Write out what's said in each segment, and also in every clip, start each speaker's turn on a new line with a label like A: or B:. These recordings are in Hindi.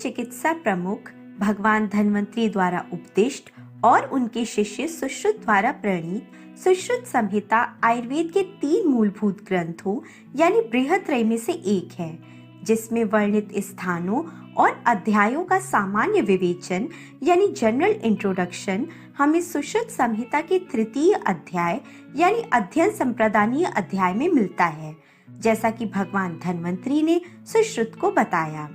A: चिकित्सा प्रमुख भगवान धन्वंतरी द्वारा उपदिष्ट और उनके शिष्य सुश्रुत द्वारा प्रणीत सुश्रुत संहिता आयुर्वेद के 3 मूलभूत ग्रंथों यानी बृहत्रय में से एक है, जिसमें वर्णित स्थानों और अध्यायों का सामान्य विवेचन यानी जनरल इंट्रोडक्शन हमें सुश्रुत संहिता के 3य अध्याय यानी अध्ययन संप्रदानीय अध्याय में मिलता है, जैसा कि भगवान धन्वंतरी ने सुश्रुत को बताया।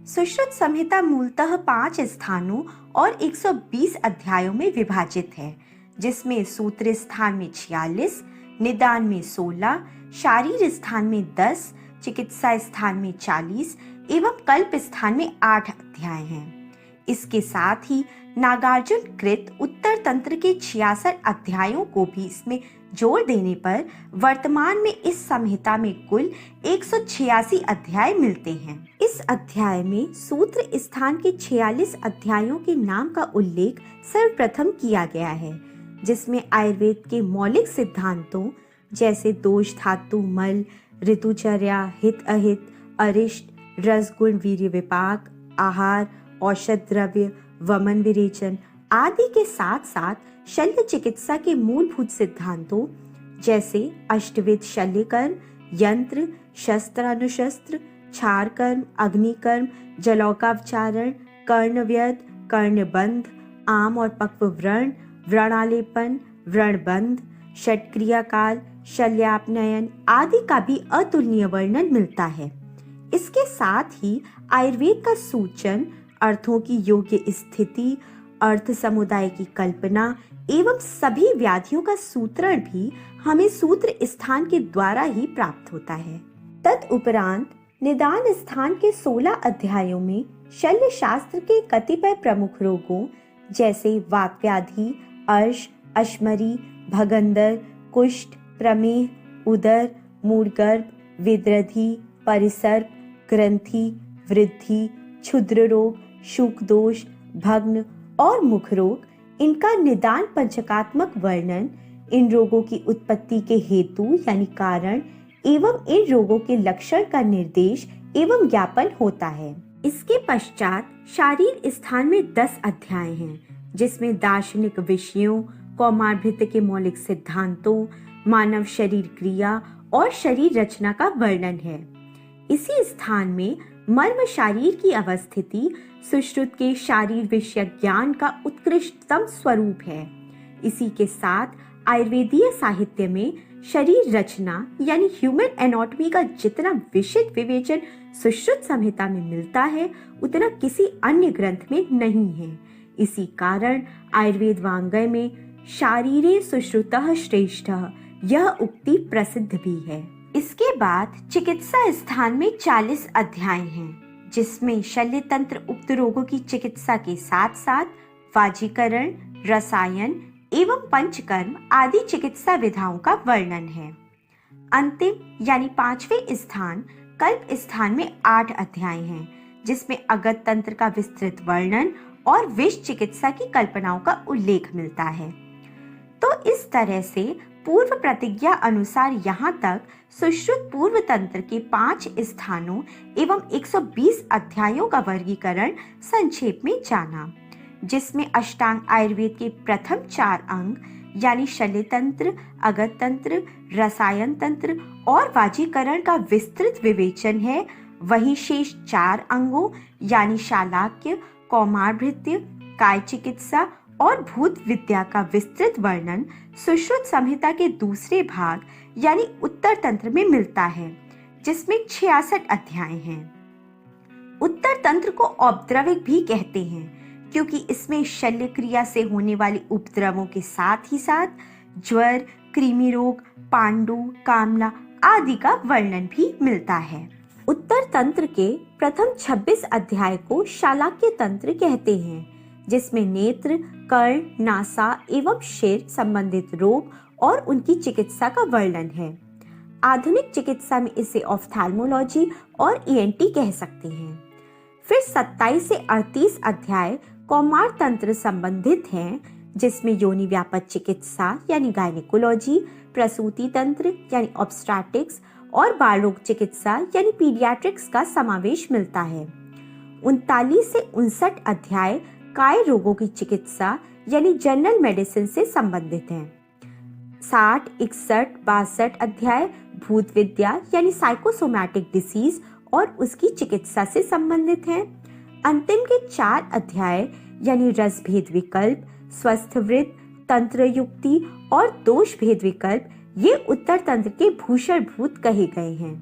A: सुश्रुत संहिता मूलतः 5 स्थानों और 120 अध्यायों में विभाजित है, जिसमें सूत्र स्थान में 46, निदान में 16, शारीर स्थान में 10, चिकित्सा स्थान में 40 एवं कल्प स्थान में 8 अध्याय हैं। इसके साथ ही नागार्जुन कृत उत्तर तंत्र के 66 अध्यायों को भी इसमें जोड़ देने पर वर्तमान में इस संहिता में कुल 186 अध्याय मिलते हैं। इस अध्याय में सूत्र स्थान के 46 अध्यायों के नाम का उल्लेख सर्वप्रथम किया गया है, जिसमें आयुर्वेद के मौलिक सिद्धांतों जैसे दोष धातु मल, ऋतुचर्या, हित अहित, अरिष्ट, रस गुण वीर्य विपाक, आहार, औषध द्रव्य, वमन विरेचन आदि के साथ साथ शल्य चिकित्सा के मूलभूत सिद्धांतों जैसे अष्टविध शल्य कर्म, यंत्र, शस्त्र अनुशस्त्र, क्षार कर्म, अग्निकर्म, जलौकावचारण, कर्णव्यद, कर्णबंध, आम और पक्व व्रण, व्रणालेपन, व्रणबंध, षटक्रिया काल, शल्यापनयन आदि का भी अतुलनीय वर्णन मिलता है। इसके साथ ही आयुर्वेद का सूचन, अर्थों की योग्य स्थिति, अर्थ समुदाय की कल्पना एवं सभी व्याधियों का सूत्रण भी हमें सूत्र स्थान के द्वारा ही प्राप्त होता है। तदुपरांत निदान स्थान के 16 अध्यायों में शल्य शास्त्र के कतिपय प्रमुख रोगों जैसे वात व्याधि, अर्श, अश्मरी, भगंदर, कुष्ठ, प्रमेह, उदर, मूढ़गर्भ, विद्रधि, परिसर्प, ग्रंथि, वृद्धि, क्षुद्र रोग, शूक दोष, भग्न और मुख रोग, इनका निदान पंचकात्मक वर्णन, इन रोगों की उत्पत्ति के हेतु यानी कारण एवं इन रोगों के लक्षण का निर्देश एवं ज्ञापन होता है। इसके पश्चात शारीर स्थान में 10 अध्याय हैं, जिसमें दार्शनिक विषयों, कौमारभृत्य के मौलिक सिद्धांतों, मानव शरीर क्रिया और शरीर रचना का वर्णन है। इसी स्थान में मर्म शारीर की अवस्थिति सुश्रुत के शारीर विषय ज्ञान का उत्कृष्टतम स्वरूप है। इसी के साथ आयुर्वेदीय साहित्य में शरीर रचना यानी ह्यूमन एनाटॉमी का जितना विशद विवेचन सुश्रुत संहिता में मिलता है, उतना किसी अन्य ग्रंथ में नहीं है। इसी कारण आयुर्वेद वाङ्मय में शारीरे सुश्रुतः श्रेष्ठः यह उक्ति प्रसिद्ध भी है। इसके बाद चिकित्सा स्थान में 40 अध्याय हैं, जिसमें शल्य तंत्र उक्त रोगों की चिकित्सा के साथ साथ वाजीकरण, रसायन एवं पंचकर्म आदि चिकित्सा विधाओं का वर्णन है। अंतिम यानी 5वें स्थान कल्प स्थान में 8 अध्याय हैं, जिसमें अगत तंत्र का विस्तृत वर्णन और विष चिकित्सा की कल्पनाओं का उल्लेख मिलता है। तो इस तरह से पूर्व प्रतिज्ञा अनुसार यहाँ तक सुश्रुत पूर्व तंत्र के 5 स्थानों एवं 120 अध्यायों का वर्गीकरण संक्षेप में जाना, जिसमें अष्टांग आयुर्वेद के प्रथम 4 अंग यानी शल्य तंत्र, अगत तंत्र, रसायन तंत्र और वाजीकरण का विस्तृत विवेचन है। वहीं शेष 4 अंगों यानी शालाक्य, कौमारभृत्य, काय चिकित्सा और भूत विद्या का विस्तृत वर्णन सुश्रुत संहिता के दूसरे भाग यानी उत्तर तंत्र में मिलता है, जिसमें 66 अध्याय हैं। उत्तर तंत्र को औपद्रविक भी कहते हैं, क्योंकि इसमें शल्य क्रिया से होने वाले उपद्रवों के साथ ही साथ ज्वर, कृमि रोग, पांडु, कामला आदि का वर्णन भी मिलता है। उत्तर तंत्र के प्रथम 26 अध्याय को शालाक्य तंत्र कहते हैं, जिसमें नेत्र, कर्ण, नासा एवं शिर संबंधित रोग और उनकी चिकित्सा का वर्णन है। आधुनिक चिकित्सा में इसे ऑफ्थाल्मोलॉजी और ईएनटी कह सकते हैं। फिर 27 से 38 अध्याय कौमार तंत्र संबंधित हैं, जिसमें योनि व्यापक चिकित्सा यानी गायनेकोलॉजी, प्रसूति तंत्र यानी ऑब्स्टेट्रिक्स और बाल रोग चिकित्सा यानी पीडियाट्रिक्स का समावेश मिलता है। 39 से 59 अध्याय काय रोगों की चिकित्सा यानी जनरल मेडिसिन से संबंधित हैं। 60, 61, 62 अध्याय भूत विद्या यानी साइकोसोमैटिक डिसीज और उसकी चिकित्सा से संबंधित हैं। अंतिम के 4 अध्याय यानी रस भेद विकल्प, स्वस्थ वृत्त, तंत्र युक्ति और दोष भेद विकल्प ये उत्तर तंत्र के भूषण भूत कहे गए हैं।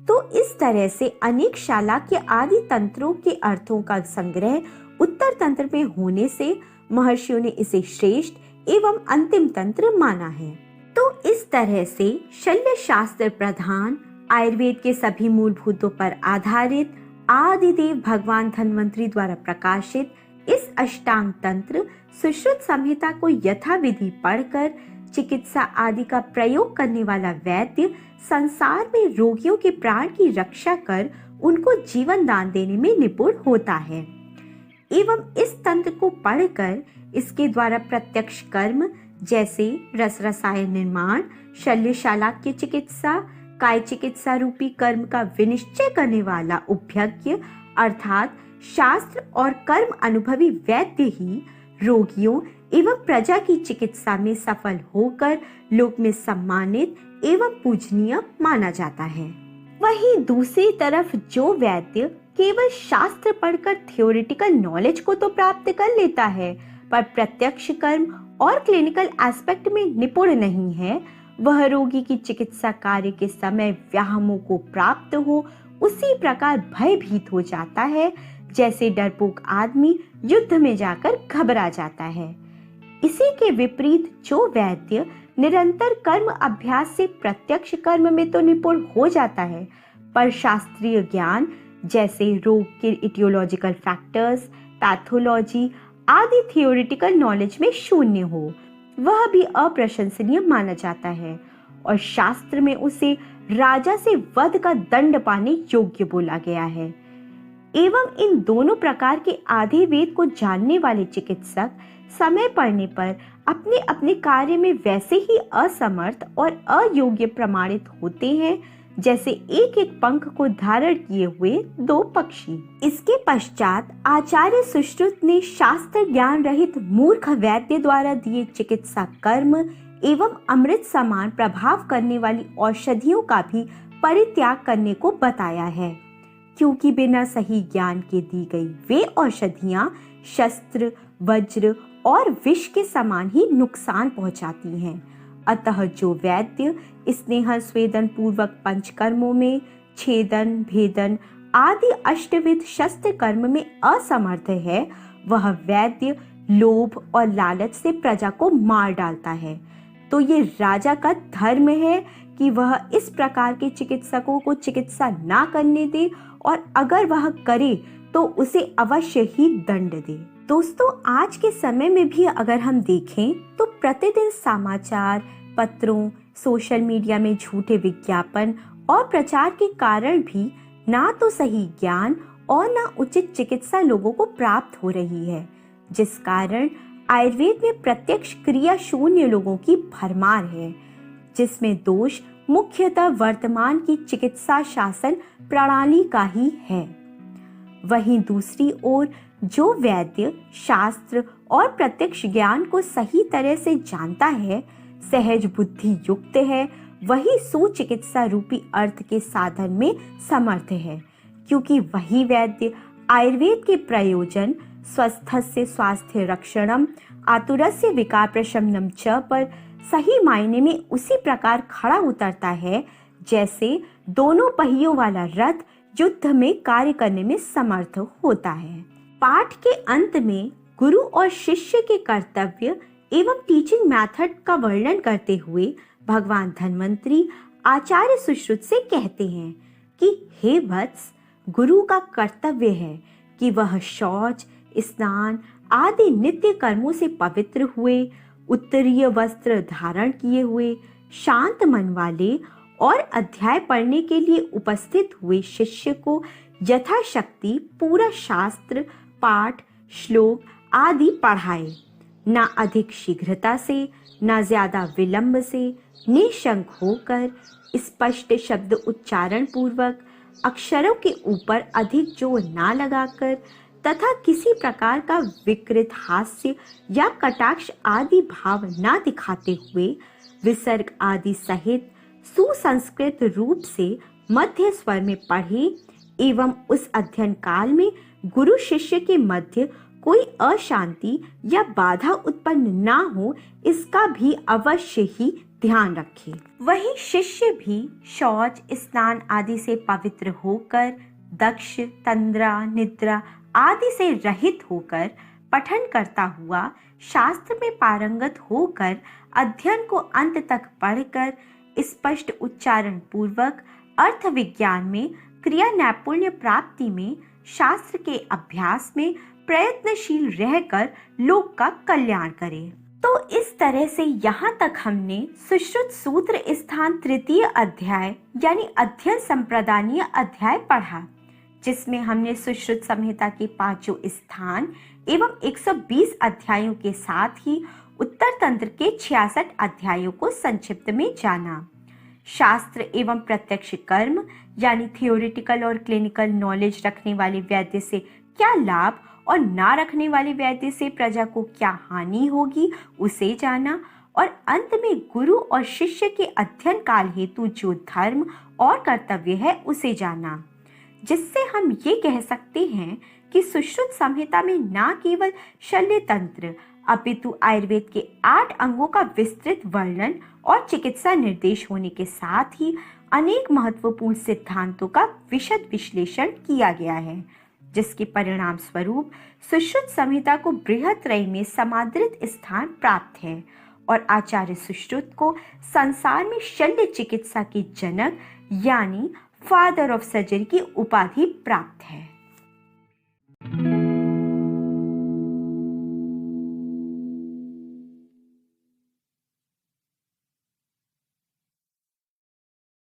A: तो इस तरह से अनेक शाला के आदि तंत्रों के अर्थों का संग्रह उत्तर तंत्र में होने से महर्षियों ने इसे श्रेष्ठ एवं अंतिम तंत्र माना है। तो इस तरह से शल्य शास्त्र प्रधान आयुर्वेद के सभी मूलभूतों पर आधारित आदिदेव भगवान धन्वंतरी द्वारा प्रकाशित इस अष्टांग तंत्र सुश्रुत संहिता को यथाविधि पढ़कर चिकित्सा आदि का प्रयोग करने वाला वैद्य संसार में रोगियों के प्राण की रक्षा कर उनको जीवन दान देने में निपुण होता है। एवं इस तंत्र को पढ़कर इसके द्वारा प्रत्यक्ष कर्म जैसे रस रसायन निर्माण, शल्यशाला की चिकित्सा, काय चिकित्सा रूपी कर्म का विनिश्चय करने वाला उपयज्ञ अर्थात शास्त्र और कर्म अनुभवी वैद्य ही रोगियों एवं प्रजा की चिकित्सा में सफल होकर लोक में सम्मानित एवं पूजनीय माना जाता है। वहीं दूसरी तरफ जो वैद्य केवल शास्त्र पढ़कर थ्योरेटिकल नॉलेज को तो प्राप्त कर लेता है पर प्रत्यक्ष कर्म और क्लिनिकल एस्पेक्ट में निपुण नहीं है, वह रोगी की चिकित्सा कार्य के समय व्यामोह को प्राप्त हो उसी प्रकार भयभीत हो जाता है जैसे डरपोक आदमी युद्ध में जाकर घबरा जाता है। इसी के विपरीत जो वैद्य निरंतर कर्म अभ्यास से प्रत्यक्ष कर्म में तो निपुण हो जाता है पर शास्त्रीय ज्ञान जैसे रोग के इटियोलॉजिकल फैक्टर्स, पैथोलॉजी आदि थियोरिटिकल नॉलेज में शून्य हो, वह भी अप्रशंसनीय माना जाता है और शास्त्र में उसे राजा से वध का दंड पाने योग्य बोला गया है। एवं इन दोनों प्रकार के आधे वेद को जानने वाले चिकित्सक समय पड़ने पर अपने अपने कार्य में वैसे ही असमर्थ और अयोग्य प्रमाणित होते हैं जैसे एक एक पंख को धारण किए हुए 2 पक्षी। इसके पश्चात आचार्य सुश्रुत ने शास्त्र ज्ञान रहित मूर्ख वैद्य द्वारा दिए चिकित्सा कर्म एवं अमृत समान प्रभाव करने वाली औषधियों का भी परित्याग करने को बताया है, क्योंकि बिना सही ज्ञान के दी गई वे औषधियां शस्त्र, वज्र और विष के समान ही नुकसान पहुंचाती हैं। अतः जो वैद्य स्नेह स्वेदन पूर्वक पंचकर्मों में छेदन, भेदन आदि अष्टविध शस्त्र कर्म में असमर्थ है, वह वैद्य लोभ और लालच से प्रजा को मार डालता है। तो ये राजा का धर्म है कि वह इस प्रकार के चिकित्सकों को चिकित्सा ना करने दे और अगर वह करे तो उसे अवश्य ही दंड दे। दोस्तों, आज के समय में भी अगर हम देखें तो प्रतिदिन समाचार पत्रों, सोशल मीडिया में झूठे विज्ञापन और प्रचार के कारण भी ना तो सही ज्ञान और ना उचित चिकित्सा लोगों को प्राप्त हो रही है, जिस कारण आयुर्वेद में प्रत्यक्ष क्रिया शून्य लोगों की भरमार है, जिसमें दोष मुख्यतः वर्तमान की चिकित्सा शासन प्रणाली का ही है। वहीं दूसरी ओर जो वैद्य शास्त्र और प्रत्यक्ष ज्ञान को सही तरह से जानता है, सहज बुद्धि युक्त है, वही सुचिकित्सा रूपी अर्थ के साधन में समर्थ है, क्योंकि वही वैद्य आयुर्वेद के प्रयोजन स्वस्थस्य स्वास्थ्य रक्षणम आतुरस्य विकार प्रशमनम च पर सही मायने में उसी प्रकार खड़ा उतरता है जैसे दोनों पहियों वाला रथ युद्ध में कार्य करने में समर्थ होता है। पाठ के अंत में गुरु और शिष्य के कर्तव्य एवं टीचिंग मेथड का वर्णन करते हुए भगवान धन्वंतरी आचार्य सुश्रुत से कहते हैं कि हे वत्स, गुरु का कर्तव्य है कि वह शौच, स्नान आदि नित्य कर्मों से पवित्र हुए, उत्तरीय वस्त्र धारण किए हुए, शांत मन वाले और अध्याय पढ़ने के लिए उपस्थित हुए शिष्य को यथाशक्ति पूरा शास्त्र पाठ श्लोक आदि पढ़ाए, ना अधिक शीघ्रता से ना ज्यादा विलंब से, निशंक होकर स्पष्ट शब्द उच्चारण पूर्वक अक्षरों के ऊपर अधिक जोर ना लगाकर तथा किसी प्रकार का विकृत हास्य या कटाक्ष आदि भाव ना दिखाते हुए विसर्ग आदि सहित सुसंस्कृत रूप से मध्य स्वर में पढ़े एवं उस अध्ययन काल में गुरु शिष्य के मध्य कोई अशांति या बाधा उत्पन्न ना हो, इसका भी अवश्य ही ध्यान रखें। वहीं शिष्य भी शौच, स्नान आदि से पवित्र होकर, दक्ष, तंद्रा, निद्रा आदि से रहित होकर, पठन करता हुआ, शास्त्र में पारंगत होकर, अध्ययन को अंत तक पढ़कर, स्पष्ट उच्चारण पूर्वक अर्थ विज्ञान में, क्रिया नैपुण्य प्राप्ति में, शास्त्र के अभ्यास में प्रयत्नशील रहकर लोक का कल्याण करे। तो इस तरह से यहाँ तक हमने सुश्रुत सूत्र स्थान तृतीय अध्याय यानी अध्ययन संप्रदानीय अध्याय पढ़ा, जिसमें हमने सुश्रुत संहिता के 5 स्थान एवं 120 अध्यायों के साथ ही उत्तर तंत्र के 66 अध्यायों को संक्षिप्त में जाना। शास्त्र एवं प्रत्यक्ष कर्म यानी थियोरिटिकल और क्लिनिकल नॉलेज रखने वाले वैद्य से क्या लाभ और ना रखने वाले वैद्य से प्रजा को क्या हानि होगी उसे जाना, और अंत में गुरु और शिष्य के अध्ययन काल हेतु जो धर्म और कर्तव्य है उसे जाना, जिससे हम ये कह सकते हैं कि सुश्रुत संहिता में न केवल शल्य तंत्र अपितु आयुर्वेद के 8 अंगों का विस्तृत वर्णन और चिकित्सा निर्देश होने के साथ ही अनेक महत्वपूर्ण सिद्धांतों का विशद विश्लेषण किया गया है, जिसके परिणाम स्वरूप सुश्रुत संहिता को बृहत्त्रयी में समादृत स्थान प्राप्त है और आचार्य सुश्रुत को संसार में शल्य चिकित्सा के जनक यानी फादर ऑफ सर्जरी की उपाधि प्राप्त है।